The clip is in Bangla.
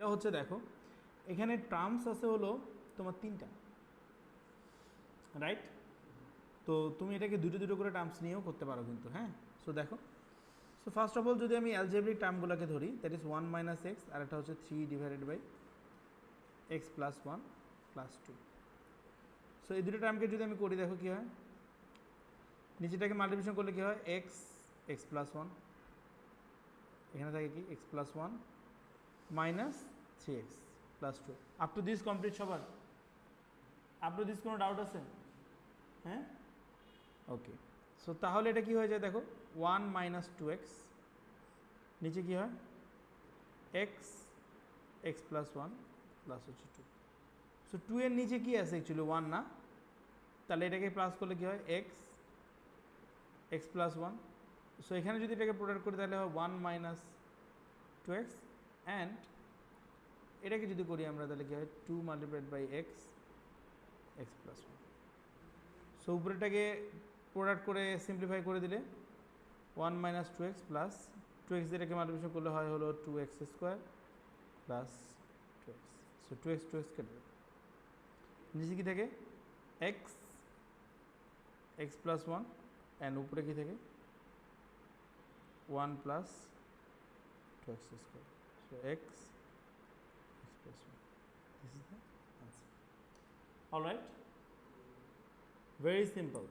এটা হচ্ছে দেখো এখানে টার্মস আছে হলো তোমার 3টা, রাইট? তো তুমি এটাকে দুটো দুটো করে টার্মস নিয়েও করতে পারো কিন্তু, হ্যাঁ। সো দেখো, সো ফার্স্ট অফ অল যদি আমি অ্যালজেব্রিক টার্মগুলোকে ধরি, দ্যাট ইজ 1 মাইনাস এক্স, আর একটা হচ্ছে 3 divided by x plus 1 plus 2। So এই দুটো টার্মকে যদি আমি করি, দেখো কী হয়, নিচেটাকে মাল্টিপ্লিকেশন করলে কী হয়, এক্স এক্স প্লাস 1, এখানে থাকে কি x plus 1 minus 3x plus 2। Up to this complete সবার? আপ টু দিস কোনো ডাউট আছে? হ্যাঁ, ওকে। সো তাহলে এটা কি হয়ে যায় দেখো, 1 মাইনাস 2x, নিচে কি হয় এক্স এক্স প্লাস 1 প্লাস হচ্ছে 2। সো 2 এর নিচে কি আছে অ্যাকচুয়ালি 1 না, তাহলে এটাকে প্লাস করলে কি হয় এক্স এক্স প্লাস 1। সো এখানে যদি এটাকে প্রোডাক্ট করি তাহলে হয় 1 মাইনাস 2x, অ্যান্ড এটাকে যদি করি আমরা তাহলে কি হয় 2 multiplied by x x plus 1। So উপরেটাকে প্রোডাক্ট করে সিম্পলিফাই করে দিলে 1 মাইনাস 2x প্লাস 2x যেটাকে মাল্টিপ্লিকেশন করলে হয় হলো 2x square plus 2x। So 2x কেটে দেবে, নিচে কি থাকে এক্স এক্স প্লাস 1, অ্যান্ড উপরে কি থাকে 1 plus 2x square. So x x plus 1, this is the answer. All right, very simple.